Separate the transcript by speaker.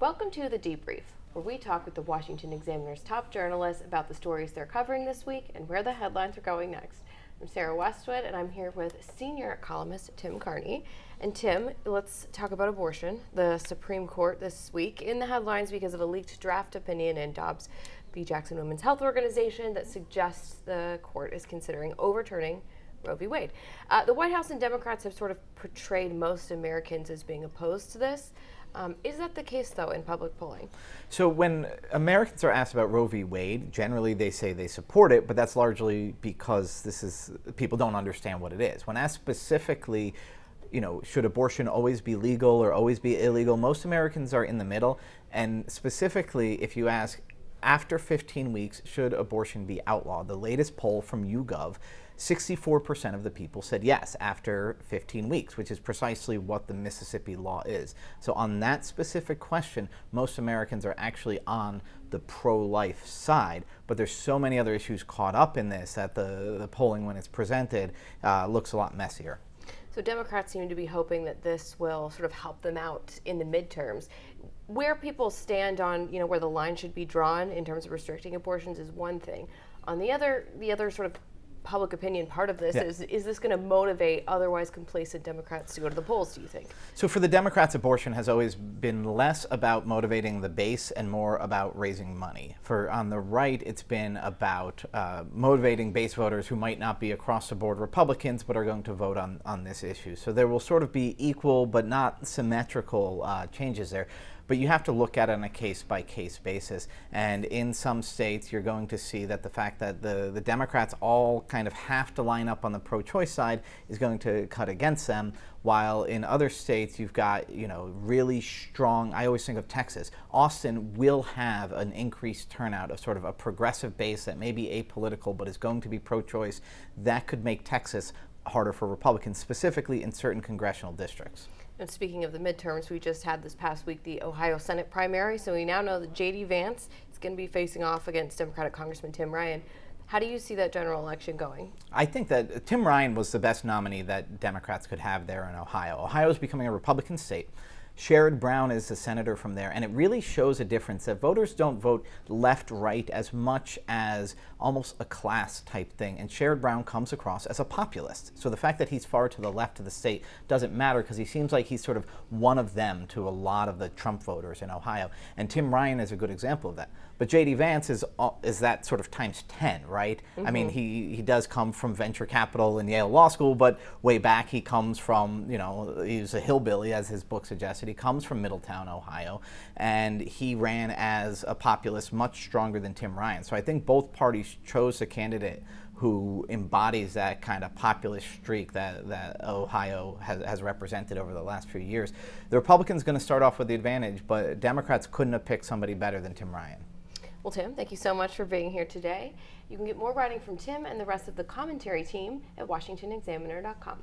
Speaker 1: Welcome to The Debrief, where we talk with the Washington Examiner's top journalists about the stories they're covering this week and where the headlines are going next. I'm Sarah Westwood, and I'm here with senior columnist Tim Carney. And Tim, let's talk about abortion. The Supreme Court this week in the headlines because of a leaked draft opinion in Dobbs v. Jackson Women's Health Organization that suggests the court is considering overturning Roe v. Wade. The White House and Democrats have sort of portrayed most Americans as being opposed to this. Is that the case, though, in public polling?
Speaker 2: So when Americans are asked about Roe v. Wade, generally they say they support it, but that's largely because people don't understand what it is. When asked specifically, should abortion always be legal or always be illegal, most Americans are in the middle. And specifically, if you ask, after 15 weeks, should abortion be outlawed? The latest poll from YouGov, 64% of the people said yes after 15 weeks, which is precisely what the Mississippi law is. So on that specific question, most Americans are actually on the pro-life side, but there's so many other issues caught up in this that the polling, when it's presented, looks a lot messier.
Speaker 1: So Democrats seem to be hoping that this will sort of help them out in the midterms. Where people stand on, where the line should be drawn in terms of restricting abortions is one thing. On the other sort of public opinion part of this is this going to motivate otherwise complacent Democrats to go to the polls, do you think?
Speaker 2: So for the Democrats, abortion has always been less about motivating the base and more about raising money. On the right, it's been about motivating base voters who might not be across-the-board Republicans but are going to vote on this issue. So there will sort of be equal but not symmetrical changes there. But you have to look at it on a case-by-case basis. And in some states, you're going to see that the fact that the Democrats all kind of have to line up on the pro-choice side is going to cut against them, while in other states, you've got, really strong, I always think of Texas. Austin will have an increased turnout of sort of a progressive base that may be apolitical but is going to be pro-choice. That could make Texas harder for Republicans, specifically in certain congressional districts.
Speaker 1: And speaking of the midterms, we just had this past week the Ohio Senate primary, so we now know that J.D. Vance is going to be facing off against Democratic Congressman Tim Ryan. How do you see that general election going?
Speaker 2: I think that Tim Ryan was the best nominee that Democrats could have there in Ohio. Ohio is becoming a Republican state. Sherrod Brown is the senator from there, and it really shows a difference that voters don't vote left-right as much as almost a class type thing, and Sherrod Brown comes across as a populist. So the fact that he's far to the left of the state doesn't matter because he seems like he's sort of one of them to a lot of the Trump voters in Ohio, and Tim Ryan is a good example of that. But J.D. Vance is that sort of times 10, right? Mm-hmm. I mean, he does come from venture capital and Yale Law School, but way back he comes from, he was a hillbilly, as his book suggested. He comes from Middletown, Ohio, and he ran as a populist much stronger than Tim Ryan. So I think both parties chose a candidate who embodies that kind of populist streak that Ohio has represented over the last few years. The Republicans going to start off with the advantage, but Democrats couldn't have picked somebody better than Tim Ryan.
Speaker 1: Well, Tim, thank you so much for being here today. You can get more writing from Tim and the rest of the commentary team at washingtonexaminer.com.